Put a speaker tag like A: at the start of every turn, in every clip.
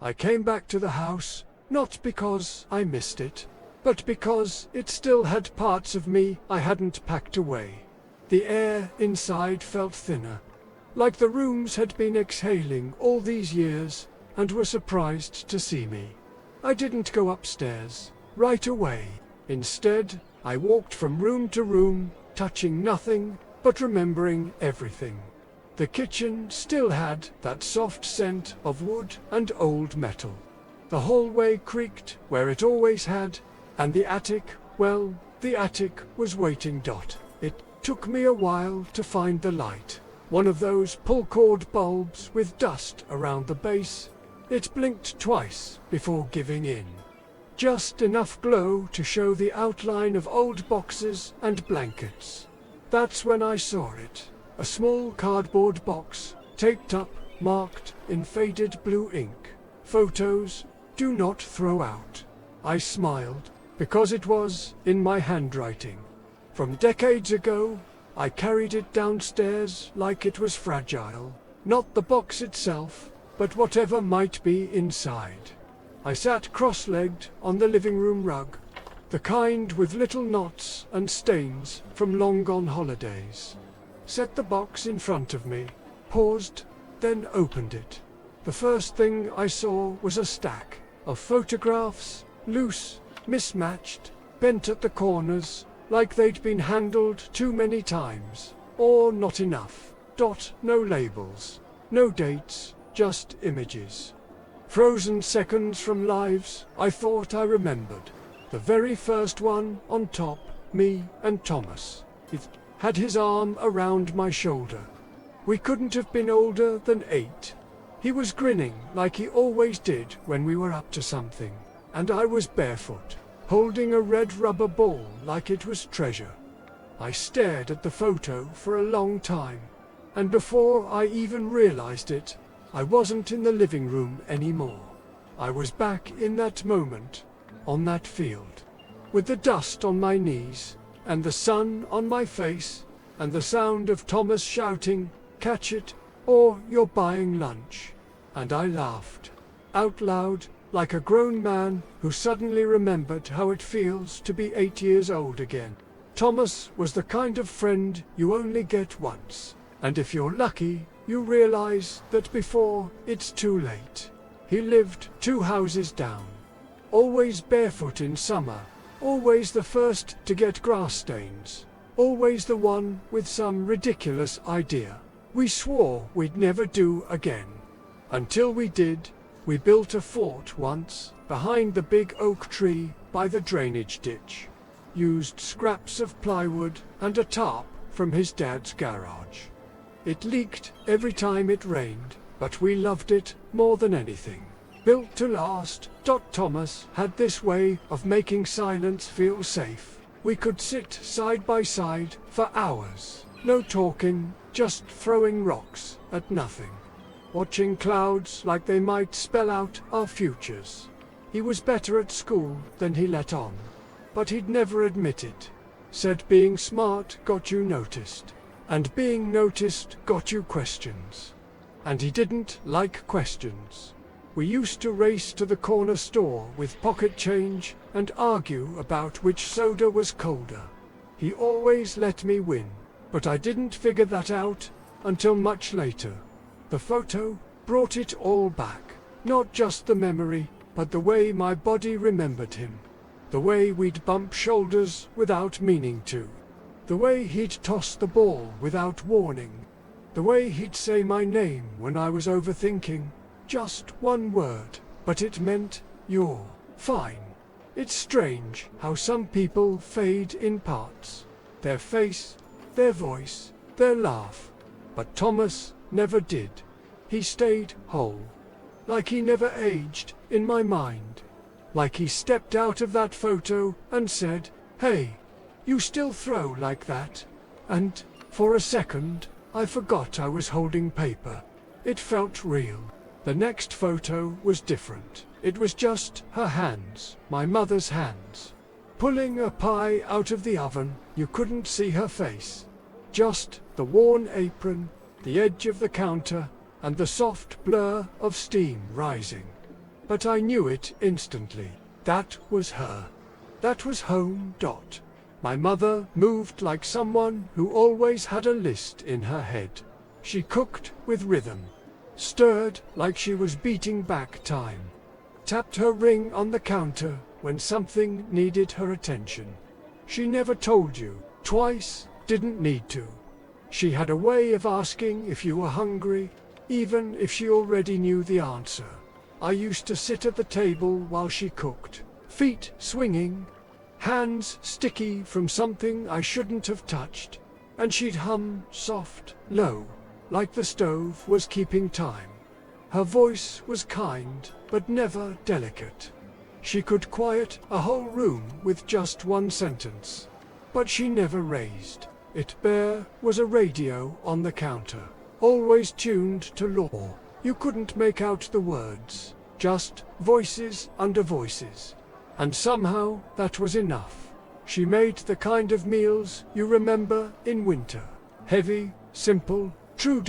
A: I came back to the house, not because I missed it, but because it still had parts of me I hadn't packed away. The air inside felt thinner, like the rooms had been exhaling all these years and were surprised to see me. I didn't go upstairs right away. Instead, I walked from room to room, touching nothing, but remembering everything. The kitchen still had that soft scent of wood and old metal. The hallway creaked where it always had, and the attic, well, the attic was waiting. It took me a while to find the light. One of those pull-cord bulbs with dust around the base. It blinked twice before giving in. Just enough glow to show the outline of old boxes and blankets. That's when I saw it. A small cardboard box, taped up, marked in faded blue ink. Photos, do not throw out. I smiled, because it was in my handwriting. From decades ago, I carried it downstairs like it was fragile. Not the box itself, but whatever might be inside. I sat cross-legged on the living room rug, the kind with little knots and stains from long-gone holidays. Set the box in front of me, paused, then opened it. The first thing I saw was a stack of photographs, loose, mismatched, bent at the corners, like they'd been handled too many times, or not enough. No labels, no dates, just images. Frozen seconds from lives I thought I remembered. The very first one on top, me and Thomas. It had his arm around my shoulder. We couldn't have been older than 8. He was grinning like he always did when we were up to something, and I was barefoot, holding a red rubber ball like it was treasure. I stared at the photo for a long time, and before I even realized it, I wasn't in the living room anymore. I was back in that moment, on that field, with the dust on my knees, and the sun on my face, and the sound of Thomas shouting, "Catch it, or you're buying lunch." And I laughed, out loud, like a grown man who suddenly remembered how it feels to be 8 years old again. Thomas was the kind of friend you only get once, and if you're lucky, you realize that before it's too late. He lived 2 houses down, always barefoot in summer, always the first to get grass stains, always the one with some ridiculous idea we swore we'd never do again. Until we did. We built a fort once, behind the big oak tree by the drainage ditch. Used scraps of plywood and a tarp from his dad's garage. It leaked every time it rained, but we loved it more than anything. Built to last. Thomas had this way of making silence feel safe. We could sit side by side for hours. No talking, just throwing rocks at nothing. Watching clouds like they might spell out our futures. He was better at school than he let on, but he'd never admit it. Said being smart got you noticed, and being noticed got you questions. And he didn't like questions. We used to race to the corner store with pocket change and argue about which soda was colder. He always let me win, but I didn't figure that out until much later. The photo brought it all back. Not just the memory, but the way my body remembered him. The way we'd bump shoulders without meaning to. The way he'd toss the ball without warning. The way he'd say my name when I was overthinking. Just one word, but it meant, "You're fine." It's strange how some people fade in parts. Their face, their voice, their laugh. But Thomas never did. He stayed whole. Like he never aged, in my mind. Like he stepped out of that photo and said, "Hey, you still throw like that?" And, for a second, I forgot I was holding paper. It felt real. The next photo was different. It was just her hands, my mother's hands. Pulling a pie out of the oven, you couldn't see her face. Just the worn apron, the edge of the counter, and the soft blur of steam rising. but I knew it instantly. That was her. That was home. My mother moved like someone who always had a list in her head. She cooked with rhythm, stirred like she was beating back time, tapped her ring on the counter when something needed her attention. She never told you twice, didn't need to. She had a way of asking if you were hungry, even if she already knew the answer. I used to sit at the table while she cooked, feet swinging, hands sticky from something I shouldn't have touched, and she'd hum soft, low, like the stove was keeping time. Her voice was kind, but never delicate. She could quiet a whole room with just one sentence, but she never raised it. There was a radio on the counter, always tuned to law. You couldn't make out the words, just voices under voices. And somehow that was enough. She made the kind of meals you remember in winter. Heavy, simple, true.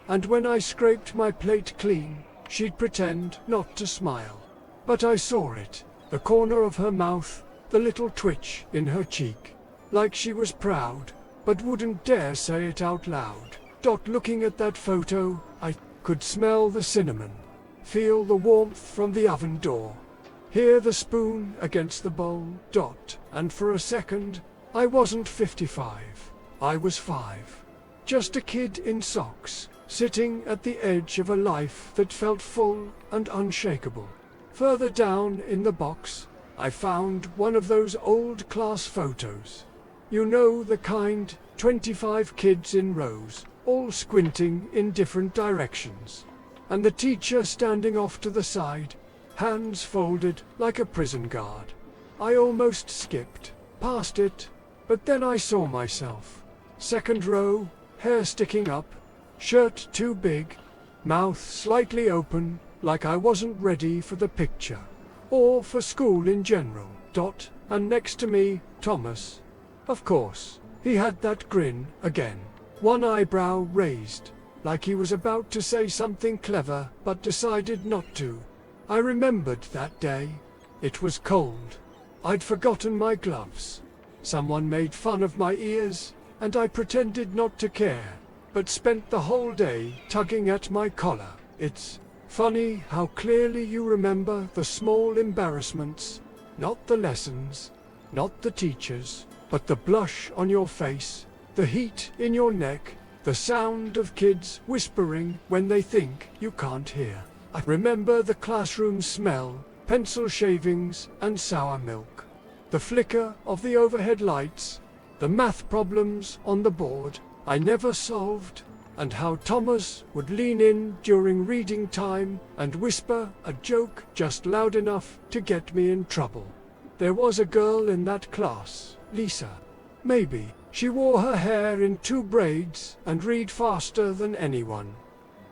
A: And when I scraped my plate clean, she'd pretend not to smile. But I saw it, the corner of her mouth, the little twitch in her cheek. Like she was proud, but wouldn't dare say it out loud. Looking at that photo, I could smell the cinnamon, feel the warmth from the oven door, hear the spoon against the bowl. And for a second, I wasn't 55. I was 5. Just a kid in socks, sitting at the edge of a life that felt full and unshakable. Further down in the box, I found one of those old class photos. You know, the kind, 25 kids in rows, all squinting in different directions, and the teacher standing off to the side, hands folded like a prison guard. I almost skipped past it, but then I saw myself. Second row, hair sticking up, shirt too big, mouth slightly open, like I wasn't ready for the picture, or for school in general. And next to me, Thomas. Of course, he had that grin again, one eyebrow raised, like he was about to say something clever but decided not to. I remembered that day. It was cold. I'd forgotten my gloves. Someone made fun of my ears, and I pretended not to care, but spent the whole day tugging at my collar. It's funny how clearly you remember the small embarrassments, not the lessons, not the teachers, but the blush on your face, the heat in your neck, the sound of kids whispering when they think you can't hear. I remember the classroom smell, pencil shavings and sour milk, the flicker of the overhead lights, the math problems on the board I never solved, and how Thomas would lean in during reading time and whisper a joke just loud enough to get me in trouble. There was a girl in that class, Lisa. Maybe. She wore her hair in 2 braids and read faster than anyone.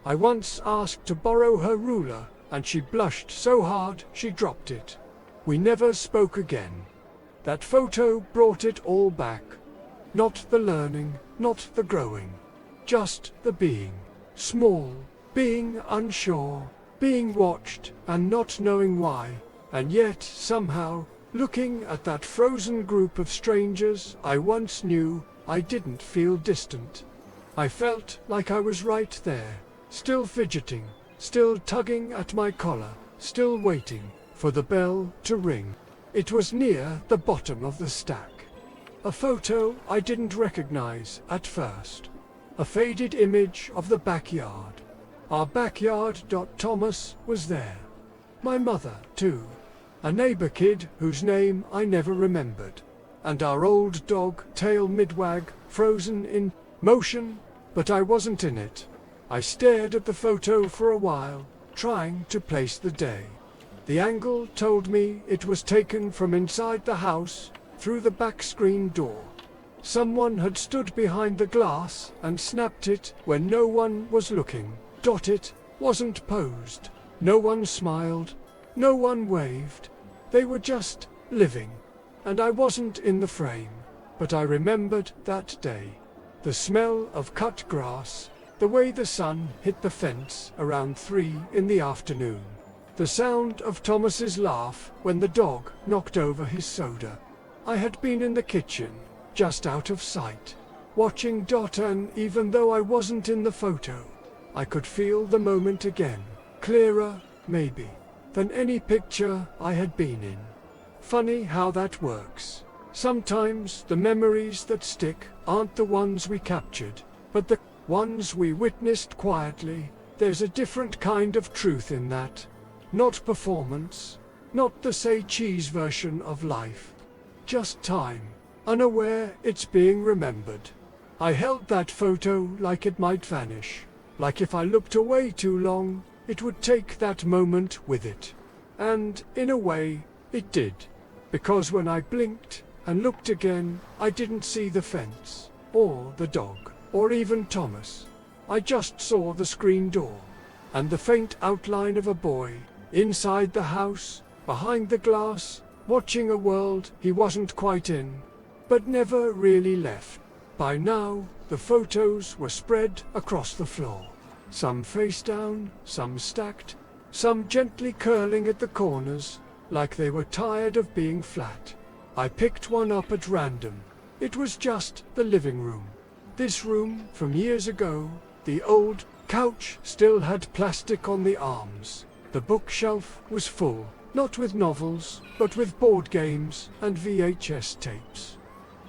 A: I once asked to borrow her ruler, and she blushed so hard she dropped it. We never spoke again. That photo brought it all back. Not the learning, not the growing. Just the being. Small, being unsure, being watched and not knowing why, and yet somehow, looking at that frozen group of strangers I once knew, I didn't feel distant. I felt like I was right there, still fidgeting, still tugging at my collar, still waiting for the bell to ring. It was near the bottom of the stack. A photo I didn't recognize at first. A faded image of the backyard. Our backyard. Thomas was there. My mother, too. A neighbor kid whose name I never remembered. And our old dog, tail midwag, frozen in motion, but I wasn't in it. I stared at the photo for a while, trying to place the day. The angle told me it was taken from inside the house, through the back screen door. Someone had stood behind the glass and snapped it when no one was looking. It wasn't posed. No one smiled. No one waved. They were just living. And I wasn't in the frame. But I remembered that day. The smell of cut grass, the way the sun hit the fence around 3 in the afternoon. The sound of Thomas's laugh when the dog knocked over his soda. I had been in the kitchen, just out of sight, watching Dot, and even though I wasn't in the photo, I could feel the moment again, clearer, maybe, than any picture I had been in. Funny how that works. Sometimes the memories that stick aren't the ones we captured, but the ones we witnessed quietly. There's a different kind of truth in that. Not performance, not the say cheese version of life. Just time, unaware it's being remembered. I held that photo like it might vanish, like if I looked away too long, it would take that moment with it. And, in a way, it did. Because when I blinked and looked again, I didn't see the fence, or the dog, or even Thomas. I just saw the screen door, and the faint outline of a boy, inside the house, behind the glass, watching a world he wasn't quite in, but never really left. By now, the photos were spread across the floor. Some face down, some stacked, some gently curling at the corners, like they were tired of being flat. I picked one up at random. It was just the living room. This room from years ago. The old couch still had plastic on the arms. The bookshelf was full, not with novels, but with board games and VHS tapes.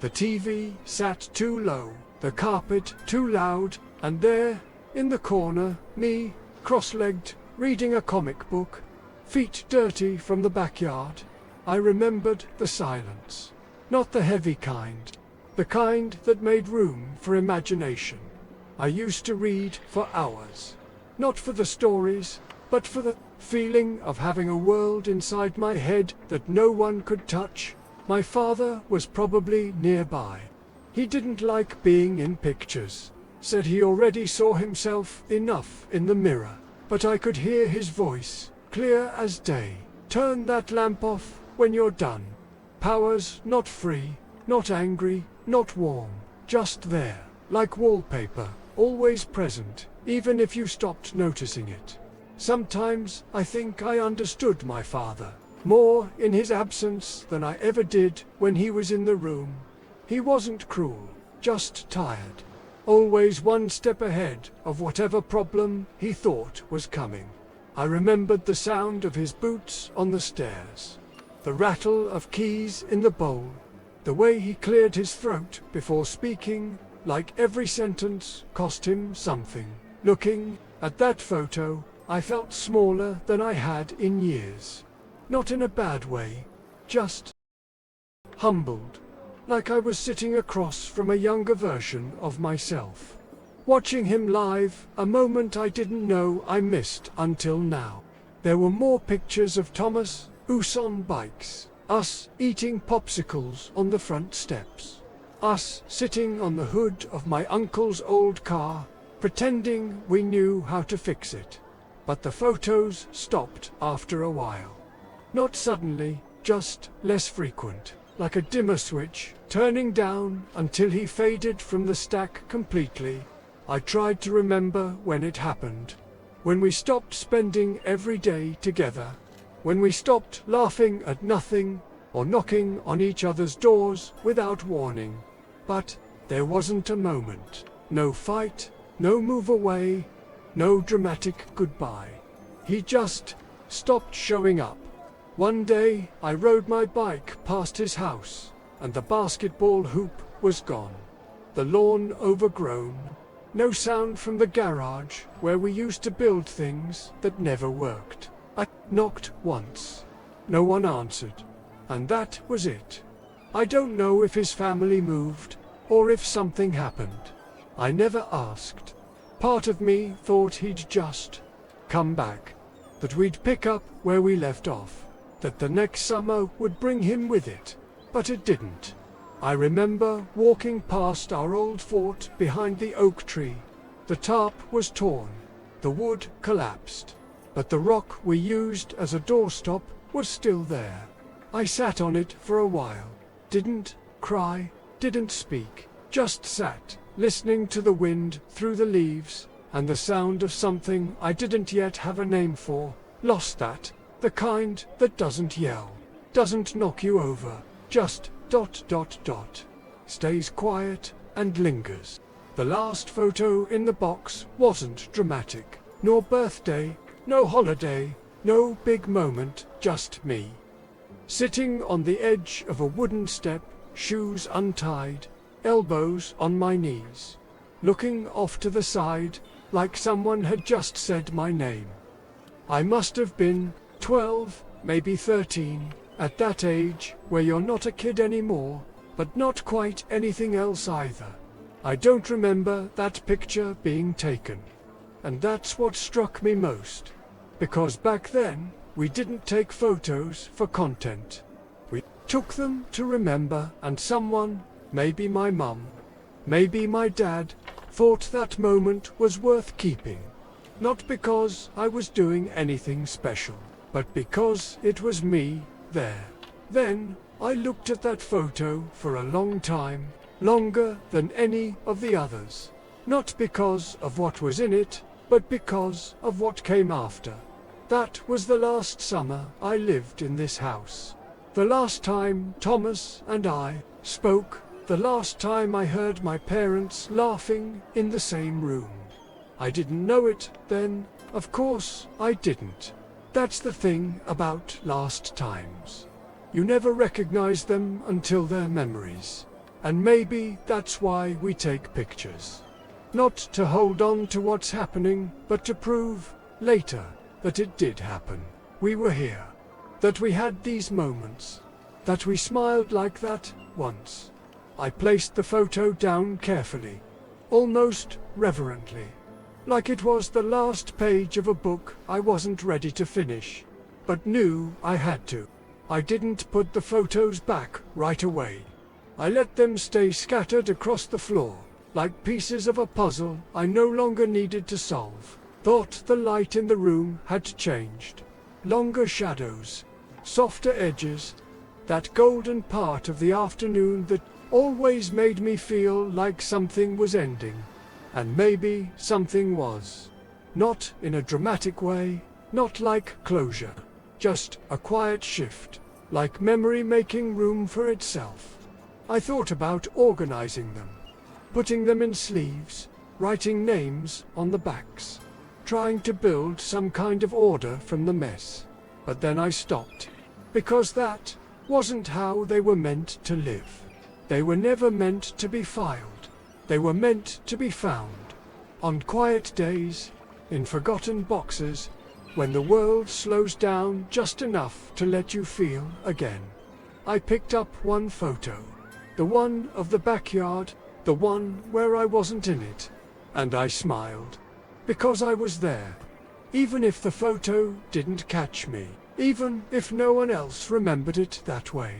A: The TV sat too low, the carpet too loud, and there, in the corner, me, cross-legged, reading a comic book, feet dirty from the backyard. I remembered the silence. Not the heavy kind. The kind that made room for imagination. I used to read for hours. Not for the stories, but for the feeling of having a world inside my head that no one could touch. My father was probably nearby. He didn't like being in pictures. Said he already saw himself enough in the mirror. But I could hear his voice, clear as day. Turn that lamp off when you're done. Powers not free, not angry, not warm. Just there, like wallpaper, always present, even if you stopped noticing it. Sometimes I think I understood my father, more in his absence than I ever did when he was in the room. He wasn't cruel, just tired. Always one step ahead of whatever problem he thought was coming. I remembered the sound of his boots on the stairs, the rattle of keys in the bowl, the way he cleared his throat before speaking, like every sentence cost him something. Looking at that photo, I felt smaller than I had in years. Not in a bad way, just humbled, like I was sitting across from a younger version of myself. Watching him live, a moment I didn't know I missed until now. There were more pictures of Thomas, us on bikes, us eating popsicles on the front steps, us sitting on the hood of my uncle's old car, pretending we knew how to fix it. But the photos stopped after a while. Not suddenly, just less frequent, like a dimmer switch, turning down until he faded from the stack completely. I tried to remember when it happened. When we stopped spending every day together. When we stopped laughing at nothing, or knocking on each other's doors without warning. But there wasn't a moment. No fight, no move away, no dramatic goodbye. He just stopped showing up. One day, I rode my bike past his house, and the basketball hoop was gone. The lawn overgrown. No sound from the garage, where we used to build things that never worked. I knocked once. No one answered. And that was it. I don't know if his family moved, or if something happened. I never asked. Part of me thought he'd just come back. That we'd pick up where we left off. That the next summer would bring him with it. But it didn't. I remember walking past our old fort behind the oak tree. The tarp was torn. The wood collapsed. But the rock we used as a doorstop was still there. I sat on it for a while. Didn't cry, didn't speak. Just sat, listening to the wind through the leaves, and the sound of something I didn't yet have a name for. Lost that The kind that doesn't yell, doesn't knock you over, just ... stays quiet and lingers. The last photo in the box wasn't dramatic. No birthday, no holiday, no big moment, just me. Sitting on the edge of a wooden step, shoes untied, elbows on my knees, looking off to the side like someone had just said my name. I must have been 12, maybe 13, at that age where you're not a kid anymore, but not quite anything else either. I don't remember that picture being taken. And that's what struck me most. Because back then, we didn't take photos for content. We took them to remember, and someone, maybe my mum, maybe my dad, thought that moment was worth keeping. Not because I was doing anything special, but because it was me there. Then, I looked at that photo for a long time, longer than any of the others. Not because of what was in it, but because of what came after. That was the last summer I lived in this house. The last time Thomas and I spoke, the last time I heard my parents laughing in the same room. I didn't know it then, of course I didn't. That's the thing about last times. You never recognize them until they're memories. And maybe that's why we take pictures. Not to hold on to what's happening, but to prove, later, that it did happen. We were here. That we had these moments. That we smiled like that, once. I placed the photo down carefully. Almost reverently. Like it was the last page of a book I wasn't ready to finish. But knew I had to. I didn't put the photos back right away. I let them stay scattered across the floor, like pieces of a puzzle I no longer needed to solve. Thought the light in the room had changed. Longer shadows, softer edges, that golden part of the afternoon that always made me feel like something was ending. And maybe something was. Not in a dramatic way, not like closure. Just a quiet shift, like memory making room for itself. I thought about organizing them, putting them in sleeves, writing names on the backs, trying to build some kind of order from the mess. But then I stopped, because that wasn't how they were meant to live. They were never meant to be filed. They were meant to be found. On quiet days, in forgotten boxes, when the world slows down just enough to let you feel again. I picked up one photo. The one of the backyard, the one where I wasn't in it. And I smiled. Because I was there. Even if the photo didn't catch me. Even if no one else remembered it that way.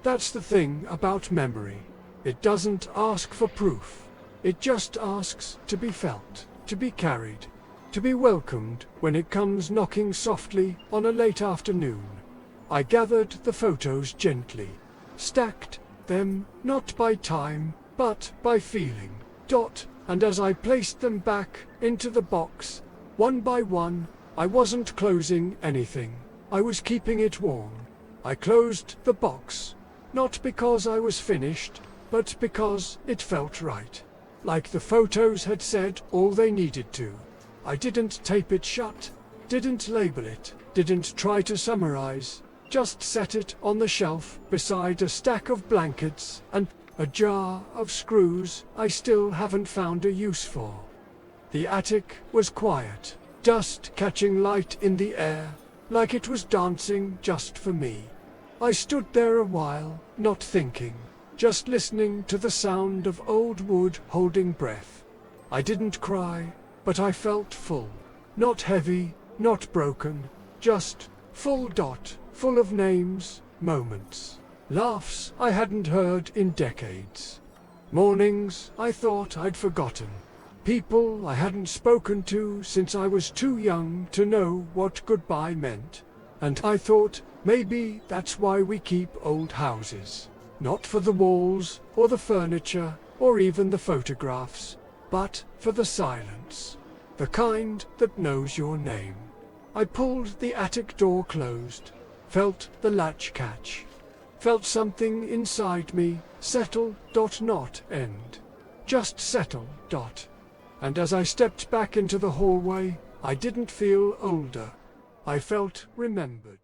A: That's the thing about memory. It doesn't ask for proof. It just asks to be felt, to be carried, to be welcomed when it comes knocking softly on a late afternoon. I gathered the photos gently, stacked them not by time, but by feeling. And as I placed them back into the box, one by one, I wasn't closing anything. I was keeping it warm. I closed the box, not because I was finished, but because it felt right. Like the photos had said all they needed to. I didn't tape it shut, didn't label it, didn't try to summarize, just set it on the shelf beside a stack of blankets and a jar of screws I still haven't found a use for. The attic was quiet, dust catching light in the air, like it was dancing just for me. I stood there a while, not thinking, just listening to the sound of old wood holding breath. I didn't cry, but I felt full. Not heavy, not broken, just full. Full of names, moments, laughs I hadn't heard in decades. Mornings I thought I'd forgotten. People I hadn't spoken to since I was too young to know what goodbye meant. And I thought, maybe that's why we keep old houses. Not for the walls, or the furniture, or even the photographs, but for the silence. The kind that knows your name. I pulled the attic door closed, felt the latch catch, felt something inside me settle, not end. Just settle, . And as I stepped back into the hallway, I didn't feel older. I felt remembered.